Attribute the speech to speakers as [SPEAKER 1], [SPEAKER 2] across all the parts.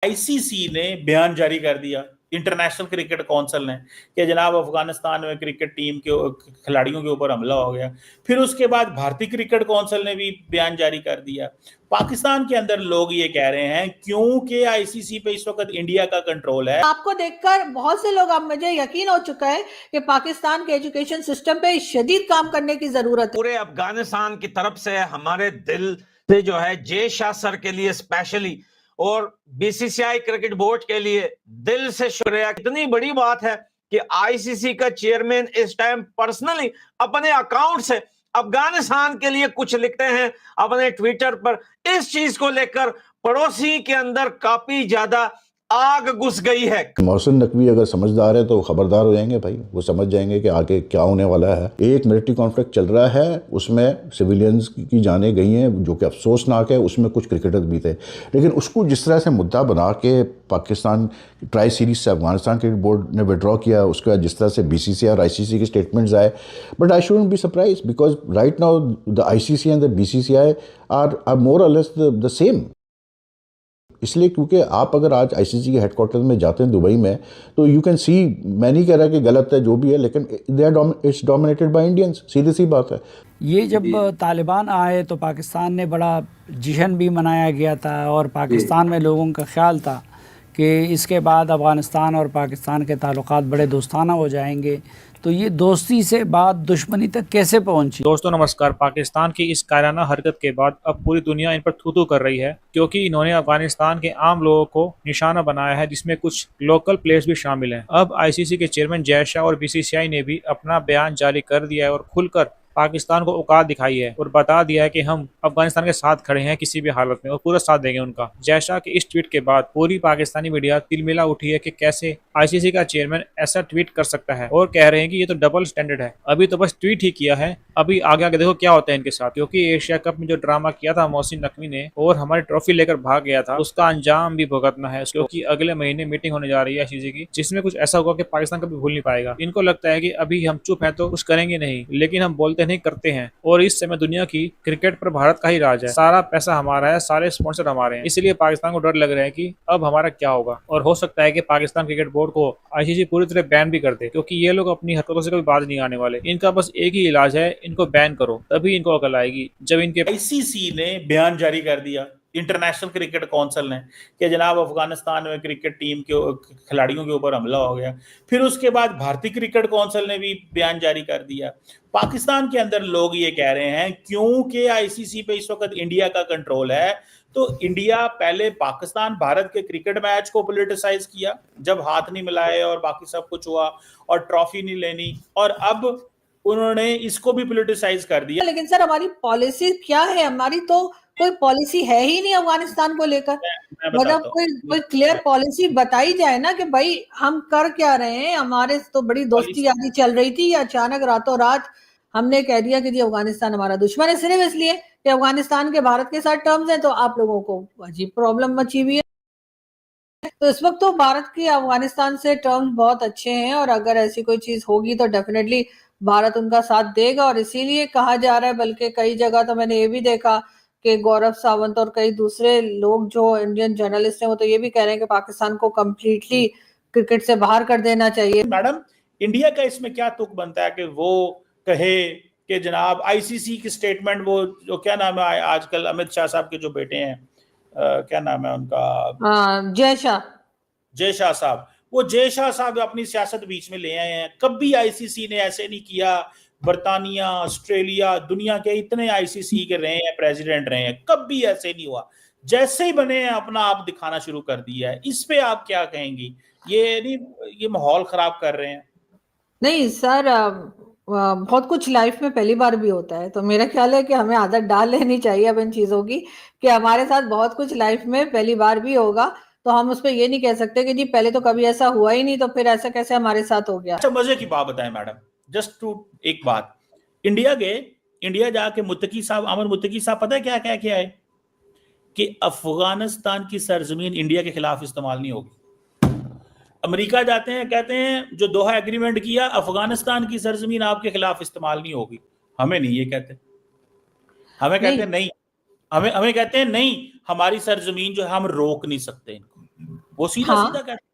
[SPEAKER 1] ICC ने बयान जारी कर दिया, इंटरनेशनल क्रिकेट काउंसिल ने, कि जनाब अफगानिस्तान में क्रिकेट टीम के खिलाड़ियों के ऊपर हमला हो गया। फिर उसके बाद भारतीय क्रिकेट काउंसिल ने भी बयान जारी कर दिया। पाकिस्तान के अंदर लोग ये कह रहे हैं क्योंकि आईसीसी पे इस वक्त इंडिया का कंट्रोल है।
[SPEAKER 2] आपको देखकर बहुत से लोग, अब मुझे यकीन हो चुका है कि पाकिस्तान के एजुकेशन सिस्टम पे शदीद काम करने की जरूरत है।
[SPEAKER 3] पूरे अफगानिस्तान की तरफ से हमारे दिल से जो है जय शाह सर के लिए स्पेशली और बीसीसीआई क्रिकेट बोर्ड के लिए दिल से शुक्रिया। इतनी बड़ी बात है कि आईसीसी का चेयरमैन इस टाइम पर्सनली अपने अकाउंट से अफगानिस्तान के लिए कुछ लिखते हैं अपने ट्विटर पर। इस चीज को लेकर पड़ोसी के अंदर काफी ज्यादा आग घुस गई है।
[SPEAKER 4] मोहसिन नकवी अगर समझदार है तो खबरदार हो जाएंगे भाई, वो समझ जाएंगे कि आगे क्या होने वाला है। एक मिलिट्री कॉन्फ्लिक्ट चल रहा है, उसमें सिविलियंस की जानें गई हैं, जो कि अफसोसनाक है। उसमें कुछ क्रिकेटर भी थे, लेकिन उसको जिस तरह से मुद्दा बना के पाकिस्तान ट्राई सीरीज से अफगानिस्तान क्रिकेट बोर्ड ने विड्रॉ किया, उसका जिस तरह से बीसीसीआई और आईसीसी के स्टेटमेंट्स आए, but I shouldn't be surprise because right now the ICC and the BCCI are more or less the same. इसलिए क्योंकि आप अगर आज आईसीसी के हेडक्वार्टर में जाते हैं दुबई में, तो यू कैन सी, मैं नहीं कह रहा कि गलत है जो भी है, लेकिन इट्स डोमिनेटेड बाय इंडियंस, सीधी सी बात है।
[SPEAKER 5] ये जब तालिबान आए तो पाकिस्तान ने बड़ा जश्न भी मनाया गया था और पाकिस्तान में लोगों का ख्याल था कि इसके बाद अफ़गानिस्तान और पाकिस्तान के ताल्लुकात बड़े दोस्ताना हो जाएंगे। तो ये दोस्ती से बात दुश्मनी तक कैसे पहुंची?
[SPEAKER 6] दोस्तों नमस्कार। पाकिस्तान की इस कायराना हरकत के बाद अब पूरी दुनिया इन पर थू-थू कर रही है, क्योंकि इन्होंने अफगानिस्तान के आम लोगों को निशाना बनाया है, जिसमें कुछ लोकल प्लेयर्स भी शामिल हैं। अब आईसीसी के चेयरमैन जय शाह और बीसीसीआई ने भी अपना बयान जारी कर दिया है और खुलकर पाकिस्तान को औकात दिखाई है और बता दिया है कि हम अफगानिस्तान के साथ खड़े हैं किसी भी हालत में और पूरा साथ देंगे उनका। जय शाह के इस ट्वीट के बाद पूरी पाकिस्तानी मीडिया तिलमिला उठी है कि कैसे आईसीसी का चेयरमैन ऐसा ट्वीट कर सकता है, और कह रहे हैं कि ये तो डबल स्टैंडर्ड है। अभी तो बस ट्वीट ही किया है, अभी आगे आगे देखो क्या होता है इनके साथ। क्योंकि एशिया कप में जो ड्रामा किया था मोहसिन नकवी ने और हमारी ट्रॉफी लेकर भाग गया था, उसका अंजाम भी भुगतना है, क्योंकि अगले महीने मीटिंग होने जा रही है आईसीसी की, जिसमें कुछ ऐसा होगा कि पाकिस्तान कभी भूल नहीं पाएगा। इनको लगता है कि अभी हम चुप हैं तो कुछ करेंगे नहीं, लेकिन हम बोलते नहीं करते हैं। और इस समय दुनिया की क्रिकेट पर भारत का ही राज है, सारा पैसा हमारा है, सारे स्पॉन्सर हमारे हैं। इसलिए पाकिस्तान को डर लग रहा है कि अब हमारा क्या होगा, और हो सकता है कि पाकिस्तान क्रिकेट बोर्ड को आईसीसी पूरी तरह बैन भी कर दे, क्योंकि ये लोग अपनी हरकतों से कभी बाज नहीं आने वाले। इनका बस एक ही इलाज है, इनको बैन करो, तभी इनको अकल आएगी। जब इनके
[SPEAKER 1] आईसीसी ने बयान जारी कर दिया, इंटरनेशनल क्रिकेट काउंसिल ने, कि जनाब अफगानिस्तान में क्रिकेट टीम के खिलाड़ियों के ऊपर हमला हो गया। फिर उसके बाद भारतीय क्रिकेट काउंसिल ने भी बयान जारी कर दिया। पाकिस्तान के अंदर लोग ये कह रहे हैं क्योंकि आईसीसी पे इस वक्त इंडिया का कंट्रोल है, तो इंडिया पहले पाकिस्तान भारत के क्रिकेट मैच को पॉलिटिसाइज किया जब हाथ नहीं मिलाए और बाकी सब कुछ हुआ और ट्रॉफी नहीं लेनी, और अब उन्होंने इसको भी पॉलिटिसाइज कर दिया।
[SPEAKER 2] लेकिन सर हमारी पॉलिसी क्या है? हमारी तो कोई पॉलिसी है ही नहीं अफगानिस्तान को लेकर। मतलब कोई क्लियर पॉलिसी बताई जाए ना कि भाई हम कर क्या रहे हैं। हमारे तो बड़ी दोस्ती यारी चल रही थी, या अचानक रातों रात हमने कह दिया कि जी अफगानिस्तान हमारा दुश्मन है, सिर्फ इसलिए कि अफगानिस्तान के भारत के साथ टर्म्स हैं, तो आप लोगों को अजीब प्रॉब्लम मची हुई है। तो इस वक्त तो भारत की अफगानिस्तान से टर्म्स बहुत अच्छे हैं, और अगर ऐसी कोई चीज होगी तो डेफिनेटली भारत उनका साथ देगा। और इसीलिए कहा जा रहा है, बल्कि कई जगह तो मैंने ये भी देखा कि गौरव सावंत और कई दूसरे लोग जो इंडियन जर्नलिस्ट हैं, वो तो ये भी कह रहे हैं कि पाकिस्तान को कंप्लीटली क्रिकेट से बाहर कर देना चाहिए।
[SPEAKER 1] मैडम, इंडिया का इसमें क्या तुक बनता है कि वो कहे कि जनाब आईसीसी की स्टेटमेंट, वो जो क्या नाम है आजकल अमित शाह साहब के जो बेटे हैं, क्या नाम है उनका,
[SPEAKER 2] जय शाह,
[SPEAKER 1] जय शाह साहब, वो जय शाह साहब अपनी सियासत बीच में ले आए हैं। कभी आईसीसी ने ऐसे नहीं किया। बर्तानिया, ऑस्ट्रेलिया, दुनिया के इतने आईसीसी के रहे हैं, प्रेसिडेंट रहे हैं, कभी ऐसे नहीं हुआ। जैसे ही बने हैं अपना आप दिखाना शुरू कर दिया है। इस पे आप क्या कहेंगी? ये नहीं, ये माहौल खराब कर रहे हैं?
[SPEAKER 2] नहीं सर, बहुत कुछ लाइफ में पहली बार भी होता है, तो मेरा ख्याल है कि हमें आदत डाल लेनी चाहिए अब इन चीजों की, कि हमारे साथ बहुत कुछ लाइफ में पहली बार भी होगा। तो हम उस पर ये नहीं कह सकते कि जी पहले तो कभी ऐसा हुआ ही नहीं, तो फिर ऐसा कैसे हमारे साथ हो गया।
[SPEAKER 1] अच्छा, मजे की बात बताएं मैडम, जस्ट टू एक बात। इंडिया जाके मुत्तकी साहब, अमर मुत्तकी साहब, पता है क्या क्या किया है? कि अफगानिस्तान की सरजमीन इंडिया के खिलाफ इस्तेमाल नहीं होगी। अमेरिका जाते हैं, कहते हैं जो दोहा एग्रीमेंट किया, अफगानिस्तान की सरजमीन आपके खिलाफ इस्तेमाल नहीं होगी। हमें नहीं ये कहते, हमें कहते हैं नहीं, हमें कहते हैं नहीं, हमारी सरजमीन जो है हम रोक नहीं सकते इनको। वो सीधा
[SPEAKER 2] हाँ
[SPEAKER 1] सीधा कहते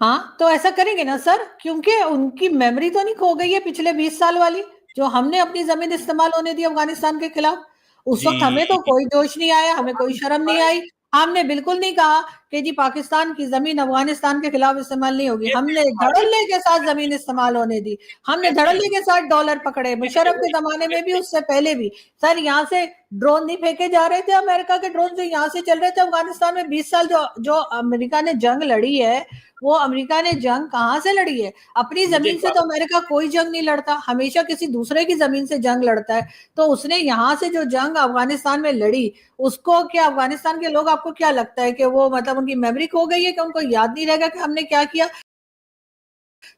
[SPEAKER 2] हाँ, तो ऐसा करेंगे ना सर, क्योंकि उनकी मेमोरी तो नहीं खो गई है पिछले 20 साल वाली, जो हमने अपनी जमीन इस्तेमाल होने दी अफगानिस्तान के खिलाफ। उस वक्त हमें तो
[SPEAKER 1] जी।
[SPEAKER 2] कोई जोश नहीं आया, हमें कोई शर्म नहीं आई। हमने बिल्कुल नहीं कहा कि जी पाकिस्तान की जमीन अफगानिस्तान के खिलाफ इस्तेमाल नहीं होगी।
[SPEAKER 1] ये
[SPEAKER 2] हमने
[SPEAKER 1] सिर्फ भारत
[SPEAKER 2] धड़ल्ले के साथ जमीन इस्तेमाल होने दी। हमने धड़ल्ले के साथ डॉलर पकड़े, मुशर्रफ के जमाने में भी, उससे पहले भी। सर यहाँ से ड्रोन नहीं फेंके जा रहे थे, अमेरिका के ड्रोन जो यहाँ से चल रहे थे अफगानिस्तान में 20 साल। जो जो अमेरिका ने जंग लड़ी है, वो अमेरिका ने जंग कहां से लड़ी है? अपनी
[SPEAKER 1] मुझे
[SPEAKER 2] जमीन
[SPEAKER 1] एक
[SPEAKER 2] से
[SPEAKER 1] बात
[SPEAKER 2] तो अमेरिका कोई जंग नहीं लड़ता, हमेशा किसी दूसरे की जमीन से जंग लड़ता है। तो उसने यहां से जो जंग अफगानिस्तान में लड़ी, उसको क्या अफगानिस्तान के लोग, आपको क्या लगता है कि वो मतलब उनकी मेमोरी खो गई है, कि उनको याद नहीं रहेगा कि हमने क्या किया?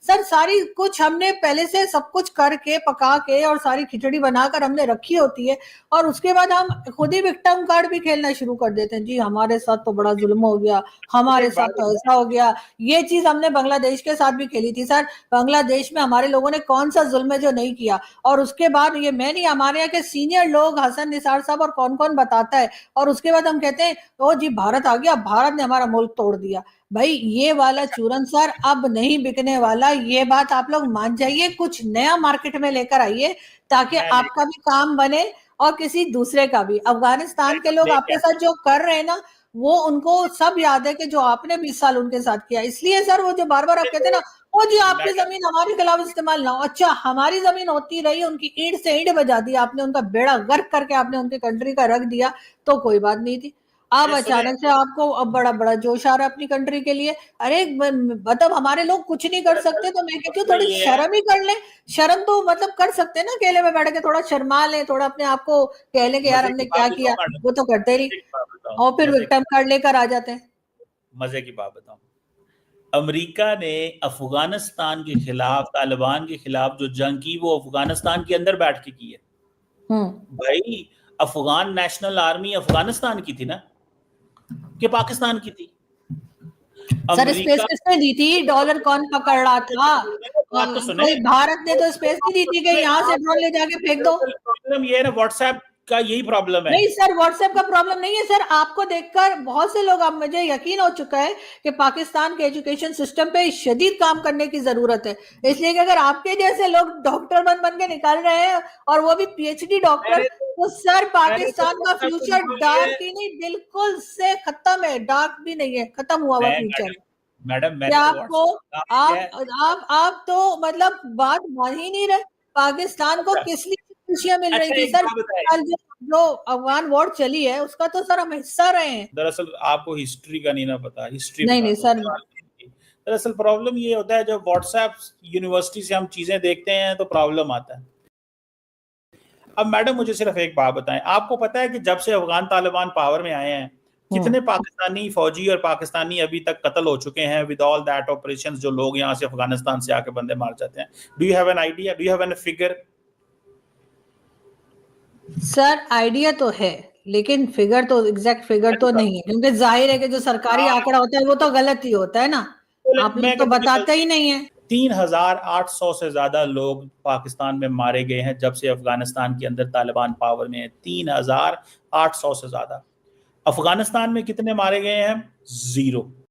[SPEAKER 2] सर सारी कुछ हमने पहले से सब कुछ करके पका के और सारी खिचड़ी बनाकर हमने रखी होती है, और उसके बाद हम खुद ही विक्टिम कार्ड भी खेलना शुरू कर देते हैं। जी हमारे साथ तो बड़ा जुल्म हो गया,
[SPEAKER 1] मुझे
[SPEAKER 2] हमारे
[SPEAKER 1] एक
[SPEAKER 2] साथ
[SPEAKER 1] बात
[SPEAKER 2] तो ऐसा हो गया। ये चीज हमने बांग्लादेश के साथ भी खेली थी सर। बांग्लादेश में हमारे लोगों ने कौन सा जुल्म है जो नहीं किया? और उसके बाद ये मैं नहीं, हमारे यहाँ के सीनियर लोग, हसन निसार साहब और कौन कौन बताता है, और उसके बाद हम कहते हैं ओ जी भारत आ गया, भारत ने हमारा मुल्क तोड़ दिया। भाई ये वाला चूरन सर अब नहीं बिकने वाला, ये बात आप लोग मान जाइए। कुछ नया मार्केट में लेकर आइए, ताकि
[SPEAKER 1] मैं नहीं
[SPEAKER 2] आपका भी काम बने और किसी दूसरे का भी। अफगानिस्तान के लोग
[SPEAKER 1] मैं
[SPEAKER 2] आपके
[SPEAKER 1] क्या
[SPEAKER 2] साथ जो कर रहे हैं ना, वो उनको सब याद है कि जो आपने 20 साल उनके साथ किया। इसलिए सर वो जो बार बार आप कहते हैं ना, ओ जी आपकी
[SPEAKER 1] मैडम
[SPEAKER 2] जमीन हमारे खिलाफ इस्तेमाल ना हो, अच्छा हमारी जमीन होती रही, उनकी ईंट से ईंट बजा दी आपने, उनका बेड़ा गर्क करके आपने उनकी कंट्री का रख दिया, तो कोई बात नहीं थी। अब
[SPEAKER 1] ये सुने
[SPEAKER 2] अचानक से आपको अब बड़ा बड़ा जोश आ रहा है अपनी कंट्री के लिए। अरे मतलब हमारे लोग कुछ नहीं कर सकते, तो मैं कहती हूँ थोड़ी
[SPEAKER 1] ये है
[SPEAKER 2] शर्म ही कर ले। शर्म तो मतलब कर सकते हैं ना, अकेले में बैठ के थोड़ा शर्मा ले, थोड़ा अपने आप को कह लें कि यार
[SPEAKER 1] मजे
[SPEAKER 2] हमने
[SPEAKER 1] की बात
[SPEAKER 2] क्या
[SPEAKER 1] बताओ
[SPEAKER 2] किया।
[SPEAKER 1] मैडम,
[SPEAKER 2] वो तो करते नहीं,
[SPEAKER 1] मजे की बात बताओ,
[SPEAKER 2] और फिर
[SPEAKER 1] मजे
[SPEAKER 2] विक्टिम कार्ड लेकर आ जाते हैं।
[SPEAKER 1] मजे की बात बताओ। अमेरिका ने अफगानिस्तान के खिलाफ, तालिबान के खिलाफ जो जंग की, वो अफगानिस्तान के अंदर बैठ के की है
[SPEAKER 2] हम्म
[SPEAKER 1] भाई। अफगान नेशनल आर्मी अफगानिस्तान की थी ना, कि पाकिस्तान की थी?
[SPEAKER 2] सर स्पेस
[SPEAKER 1] अमेरिका
[SPEAKER 2] किसने दी थी? डॉलर कौन पकड़ रहा था?
[SPEAKER 1] बात तो सुने,
[SPEAKER 2] कोई भारत ने तो स्पेस नहीं दी थी कि यहाँ से ड्रोन ले जाके फेंक दो।
[SPEAKER 1] प्रॉब्लम ये है ना, व्हाट्सएप का यही प्रॉब्लम है।
[SPEAKER 2] नहीं सर, व्हाट्सएप का प्रॉब्लम नहीं है सर। आपको देखकर बहुत से लोग, अब मुझे यकीन हो चुका है कि पाकिस्तान के एजुकेशन सिस्टम पे शदीद काम करने की जरूरत है। इसलिए कि अगर आपके जैसे लोग डॉक्टर बन के निकाल रहे हैं, और वो भी पीएचडी डॉक्टर,
[SPEAKER 1] मैंने
[SPEAKER 2] तो सर
[SPEAKER 1] मैंने तो
[SPEAKER 2] पाकिस्तान का
[SPEAKER 1] व्हाट्सएप को
[SPEAKER 2] फ्यूचर
[SPEAKER 1] निकाल लिया है।
[SPEAKER 2] डार्क ही नहीं, बिल्कुल से खत्म है। डार्क भी नहीं है, खत्म हुआ हुआ
[SPEAKER 1] मैं
[SPEAKER 2] फ्यूचर है।
[SPEAKER 1] मैडम
[SPEAKER 2] क्या
[SPEAKER 1] मैंने तो
[SPEAKER 2] आपको,
[SPEAKER 1] व्हाट्सएप निकाल लिया है।
[SPEAKER 2] आप तो मतलब बात मान ही नहीं रहे। पाकिस्तान को
[SPEAKER 1] अच्छा
[SPEAKER 2] किस लिए खुशियां मिल रही
[SPEAKER 1] अच्छा,
[SPEAKER 2] थी
[SPEAKER 1] एक
[SPEAKER 2] सर?
[SPEAKER 1] बात बताए।
[SPEAKER 2] जो जो अफगान वॉर चली है, उसका तो सर हम हिस्सा रहे हैं।
[SPEAKER 1] दरअसल आपको हिस्ट्री का नहीं ना पता, हिस्ट्री
[SPEAKER 2] नहीं
[SPEAKER 1] बता
[SPEAKER 2] नहीं
[SPEAKER 1] दो
[SPEAKER 2] सर।
[SPEAKER 1] सवाल नहीं। दरअसल प्रॉब्लम ये होता है, जब व्हाट्सएप यूनिवर्सिटी से हम चीजें देखते हैं तो प्रॉब्लम आता है। अब मैडम मुझे सिर्फ एक बात बताएं, आपको पता है कि जब से अफगान तालिबान पावर में आए हैं, कितने पाकिस्तानी फौजी और पाकिस्तानी अभी तक कत्ल हो चुके हैं विद ऑल दैट ऑपरेशन? जो लोग यहाँ से अफगानिस्तान से आके बंदे मार जाते हैं, do you have an idea, do you have an figure?
[SPEAKER 2] Sir idea तो है, लेकिन फिगर तो एग्जैक्ट फिगर तो नहीं है, क्योंकि जाहिर है कि जो सरकारी आंकड़ा होता है वो तो गलत ही होता है ना। आप
[SPEAKER 1] मैं
[SPEAKER 2] लोग तो बताते ही नहीं है।
[SPEAKER 1] 3,800 से ज्यादा लोग पाकिस्तान में मारे गए हैं जब से अफगानिस्तान के अंदर तालिबान पावर में है। 3,800 से ज्यादा। अफगानिस्तान में कितने मारे गए हैं? 0।